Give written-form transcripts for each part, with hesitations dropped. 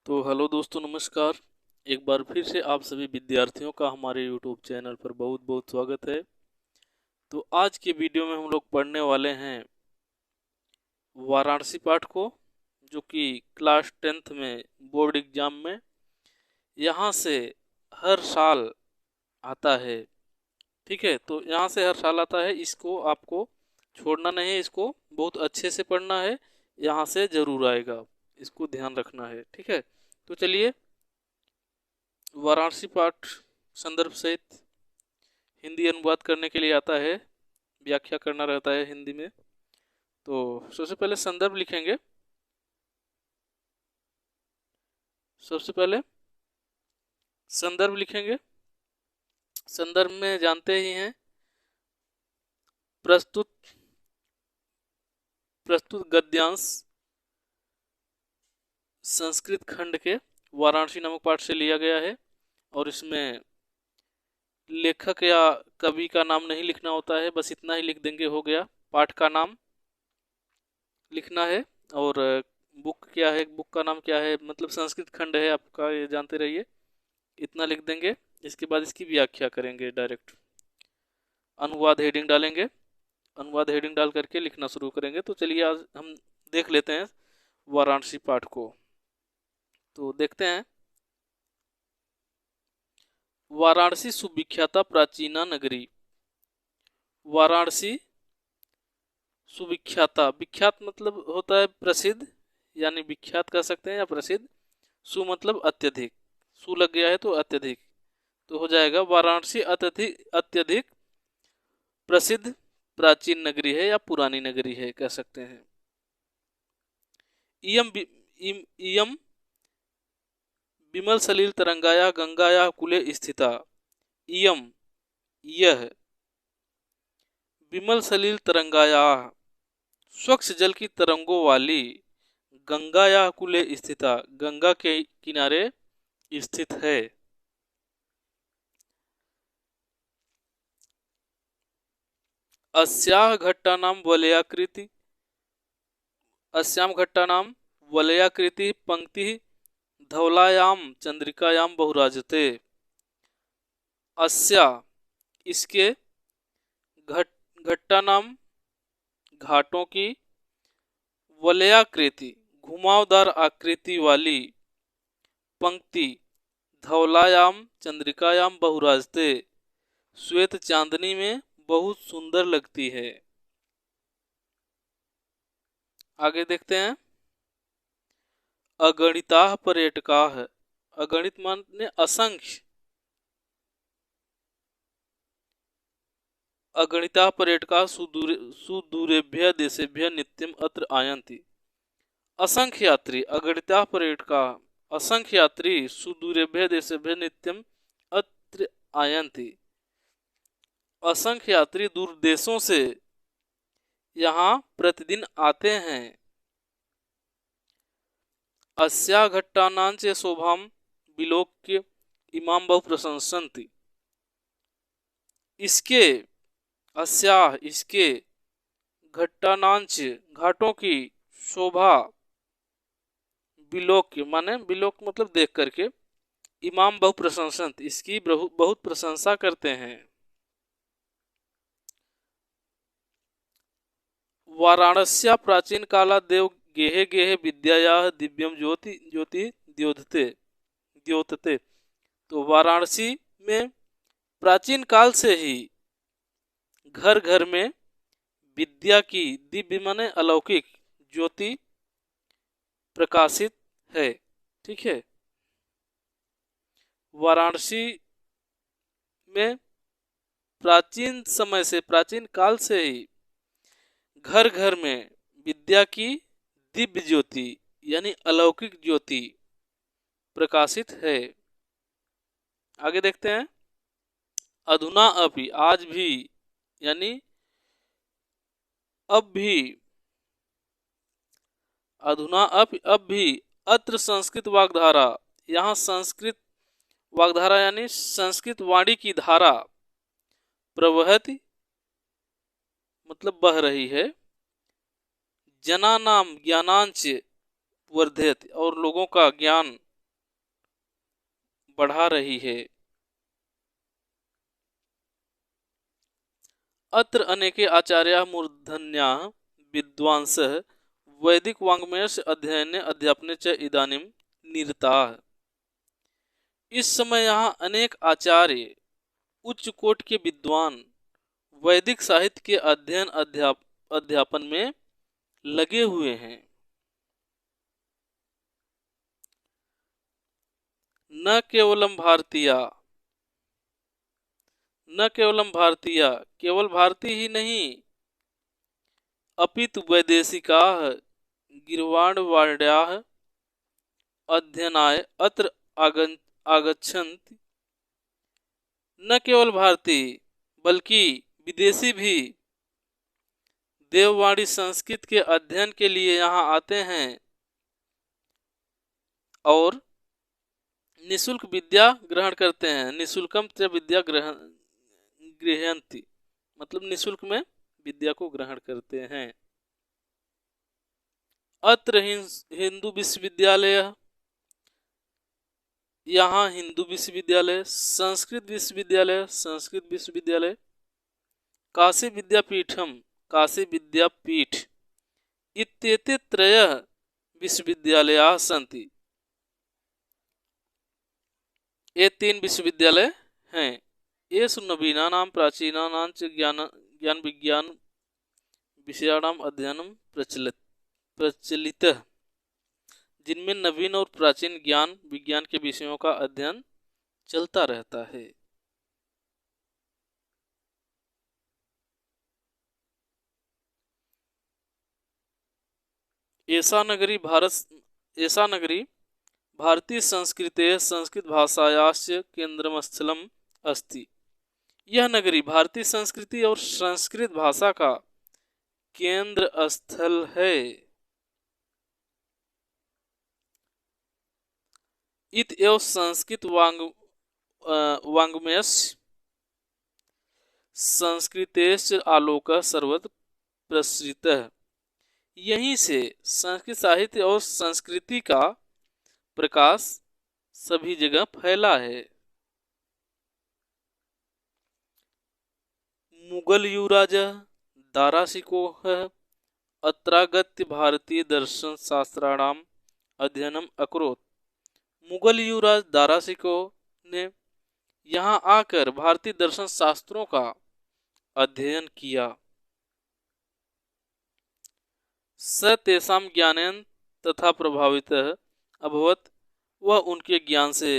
तो हेलो दोस्तों, नमस्कार। एक बार फिर से आप सभी विद्यार्थियों का हमारे यूट्यूब चैनल पर बहुत बहुत स्वागत है। तो आज के वीडियो में हम लोग पढ़ने वाले हैं वाराणसी पाठ को, जो कि क्लास 10th में बोर्ड एग्जाम में यहाँ से हर साल आता है। ठीक है, तो यहाँ से हर साल आता है, इसको आपको छोड़ना नहीं है, इसको बहुत अच्छे से पढ़ना है। यहाँ से जरूर आएगा, इसको ध्यान रखना है। ठीक है, तो चलिए, वाराणसी पाठ संदर्भ सहित हिंदी अनुवाद करने के लिए आता है, व्याख्या करना रहता है हिंदी में। तो सबसे पहले संदर्भ लिखेंगे। सबसे पहले संदर्भ लिखेंगे। संदर्भ में जानते ही हैं, प्रस्तुत प्रस्तुत गद्यांश संस्कृत खंड के वाराणसी नामक पाठ से लिया गया है, और इसमें लेखक या कवि का नाम नहीं लिखना होता है, बस इतना ही लिख देंगे, हो गया। पाठ का नाम लिखना है, और बुक क्या है, बुक का नाम क्या है, मतलब संस्कृत खंड है आपका, ये जानते रहिए। इतना लिख देंगे। इसके बाद इसकी व्याख्या करेंगे डायरेक्ट। अनुवाद हेडिंग डालेंगे। अनुवाद हेडिंग डाल करके लिखना शुरू करेंगे। तो चलिए, आज हम देख लेते हैं वाराणसी पाठ को। तो देखते हैं। वाराणसी सुविख्याता प्राचीना नगरी। वाराणसी सुविख्याता, विख्यात मतलब होता है प्रसिद्ध, यानी विख्यात कह सकते हैं या प्रसिद्ध। सु मतलब अत्यधिक, सु लग गया है तो अत्यधिक, तो हो जाएगा वाराणसी अत्यधिक अत्यधिक प्रसिद्ध प्राचीन नगरी है, या पुरानी नगरी है कह सकते हैं। इयम विमल सलिल तरंगाया गंगाया कुले स्थिता। इयम यह विमल सलिल तरंगाया स्वच्छ जल की तरंगों वाली, गंगाया कुले स्थिता गंगा के किनारे स्थित है। अस्याह घट्टानां वलयाकृति, अस्याम घट्टानां वलयाकृति पंक्ति धवलायाम चंद्रिकायाम बहुराजते। अस्या इसके, घट्टानाम घाटों की, वलयाकृति घुमावदार आकृति वाली, पंक्ति धवलायाम चंद्रिकायाम बहुराजते श्वेत चांदनी में बहुत सुंदर लगती है। आगे देखते हैं। अगणिताः पर्यटकाः, अगणित माने असंख्य, अगणिताः पर्यटकाः सुदूरेभ्यः देशेभ्यः नित्यम् अत्र आयन्ति। असंख्य यात्री, अगणिताः पर्यटकाः असंख्य यात्री सुदूरेभ्यः देशेभ्यः नित्यम् अत्र आयन्ति। असंख्य यात्री दूर देशों से यहाँ प्रतिदिन आते हैं। अस्या घट्टानांच शोभाम विलोक्य इमाम बहु प्रशंसन्ति। इसके, अस्या इसके, घट्टानांच घाटों की, शोभा विलोक्य माने विलोक मतलब देख करके, इमाम बहु प्रशंसन्ति इसकी बहुत प्रशंसा करते हैं। वाराणस्या प्राचीन काला देव गेहे गेहे विद्याया दिव्यम ज्योति ज्योति द्योतते द्योतते। तो वाराणसी में प्राचीन काल से ही घर घर में विद्या की, दिव्य माने अलौकिक, ज्योति प्रकाशित है। ठीक है, वाराणसी में प्राचीन समय से, प्राचीन काल से ही घर घर में विद्या की दिव्य ज्योति यानी अलौकिक ज्योति प्रकाशित है। आगे देखते हैं। अधुना अपि, आज भी, यानी अब भी, अधुना अब भी, अत्र संस्कृत वाग्धारा, यहाँ संस्कृत वाग्धारा यानी संस्कृत वाणी की धारा, प्रवहति मतलब बह रही है, जनानाम ज्ञानांच वर्धयति और लोगों का ज्ञान बढ़ा रही है। अत्र अनेके आचार्याः मूर्धन्याः विद्वांसः वैदिक वाङ्मयस्य अध्ययने अध्यापने च इदानीं निरताः। इस समय यहाँ अनेक आचार्य उच्च कोटि के विद्वान वैदिक साहित्य के अध्ययन अध्यापन में लगे हुए हैं। न केवलम भारतीय, न केवलम भारतीय, केवल भारतीय ही नहीं, अपितु वैदेशिकाः गिर्वाणवाड्याः अध्ययनाय अत्र आगच्छन्ति। न केवल भारतीय बल्कि विदेशी भी देववाणी संस्कृत के अध्ययन के लिए यहाँ आते हैं और निशुल्क विद्या ग्रहण करते हैं। निशुल्कम च विद्या गृह्णन्ति, मतलब निशुल्क में विद्या को ग्रहण करते हैं। अत्र हिंदू विश्वविद्यालय, यहाँ हिंदू विश्वविद्यालय, संस्कृत विश्वविद्यालय, संस्कृत विश्वविद्यालय, काशी विद्यापीठम, काशी विद्यापीठ इत्येते त्रयः विश्वविद्यालयाः सन्ति। ये 3 विश्वविद्यालय हैं। येषु नवीनानां प्राचीनानां च ज्ञान विज्ञान विषयाणाम अध्ययनम प्रचलितः, जिनमें नवीन और प्राचीन ज्ञान विज्ञान के विषयों का अध्ययन चलता रहता है। ऐसा नगरी भारतीय संस्कृतेः संस्कृत भाषायास्य केंद्रस्थलम अस्ति। यह नगरी भारतीय संस्कृति और संस्कृत भाषा का केंद्र स्थल है। इत एव संस्कृत वाङ्मयस्य संस्कृतेश्च आलोकः सर्वत्र प्रसृतः। यहीं से संस्कृत साहित्य और संस्कृति का प्रकाश सभी जगह फैला है। मुगल युवराज दाराशिकोह अत्रागत्य भारतीय दर्शन शास्त्राणाम अध्ययनम अकरोत्। मुगल युवराज दाराशिकोह ने यहाँ आकर भारतीय दर्शन शास्त्रों का अध्ययन किया। स तेषां ज्ञानेन तथा प्रभावितः अभवत्, वह उनके ज्ञान से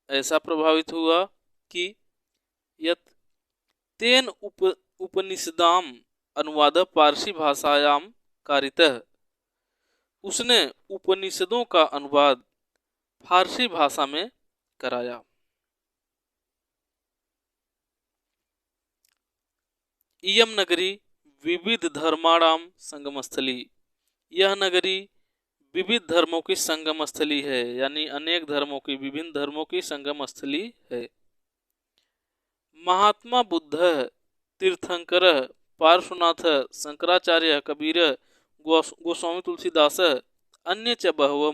ऐसा प्रभावित हुआ कि यत् तेन उपनिषदाम अनुवाद पारसी भाषायां कारितः, उसने उपनिषदों का अनुवाद फारसी भाषा में कराया। इयम नगरी विविध धर्माणाम संगमस्थली, यह नगरी विविध धर्मों की संगम स्थली है, यानी अनेक धर्मों की, विभिन्न धर्मों की संगम स्थली है। महात्मा बुद्ध, तीर्थंकर, पार्श्वनाथ, शंकराचार्य, कबीर, गोस्वामी तुलसीदास, अन्य च बहवः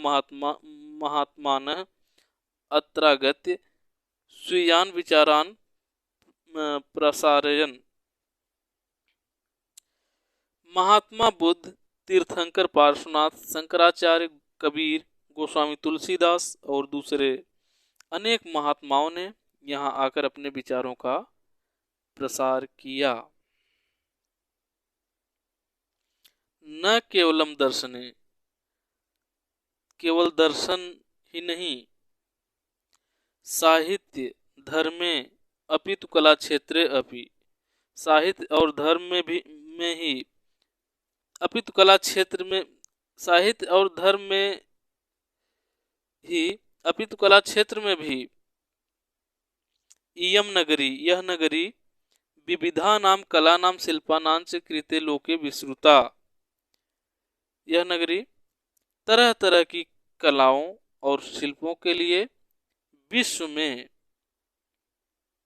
महात्मानः अत्रागत्य स्वीयान् विचारान् प्रसारयन्। महात्मा बुद्ध, तीर्थंकर, पार्श्वनाथ, शंकराचार्य, कबीर, गोस्वामी तुलसीदास और दूसरे अनेक महात्माओं ने यहाँ आकर अपने विचारों का प्रसार किया। न केवलम दर्शने, केवल दर्शन ही नहीं, साहित्य धर्मे अपितु कला क्षेत्रे अपि, साहित्य और धर्म में ही, अपितु कला क्षेत्र में, साहित्य और धर्म में ही, अपितु कला क्षेत्र में भी, इयम नगरी, यह नगरी, विविधानां कलानां शिल्पानां च कृते लोके विश्रुता, यह नगरी तरह तरह की कलाओं और शिल्पों के लिए विश्व में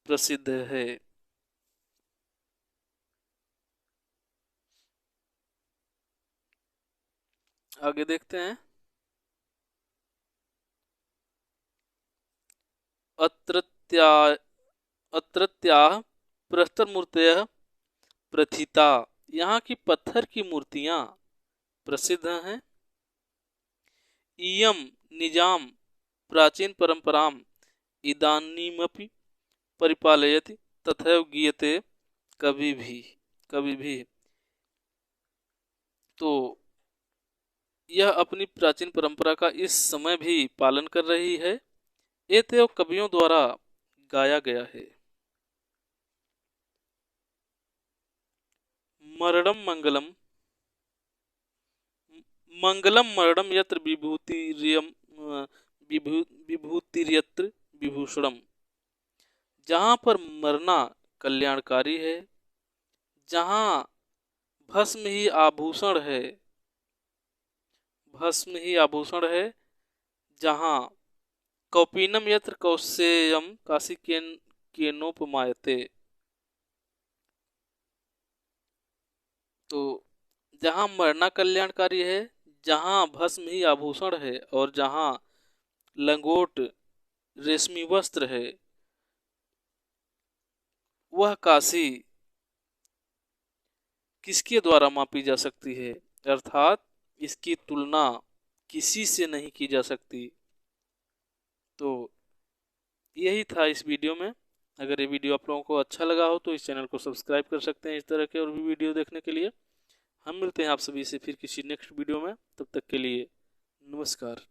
प्रसिद्ध है। आगे देखते हैं। अत्रत्याः प्रस्तरमूर्तयः प्रथिता। यहाँ की पत्थर की मूर्तियां प्रसिद्ध हैं। इयं निजाम प्राचीन परंपराम इदानीमपि परिपालयति तथैव गीयते कभी भी। तो यह अपनी प्राचीन परंपरा का इस समय भी पालन कर रही है। एतयो कवियों द्वारा गाया गया है। मरणम मंगलम मंगलम मरणम यत्र विभूतिर्यत्र विभूषणम। जहाँ पर मरना कल्याणकारी है, जहाँ भस्म ही आभूषण है, भस्म ही आभूषण है, जहाँ कौपीनम यत्र कौशेयम काशी केनोपमायते। तो जहाँ मरना कल्याणकारी है, जहाँ भस्म ही आभूषण है और जहाँ लंगोट रेशमी वस्त्र है, वह काशी किसके द्वारा मापी जा सकती है, अर्थात इसकी तुलना किसी से नहीं की जा सकती। तो यही था इस वीडियो में। अगर ये वीडियो आप लोगों को अच्छा लगा हो तो इस चैनल को सब्सक्राइब कर सकते हैं इस तरह के और भी वीडियो देखने के लिए। हम मिलते हैं आप सभी से फिर किसी नेक्स्ट वीडियो में। तब तक के लिए नमस्कार।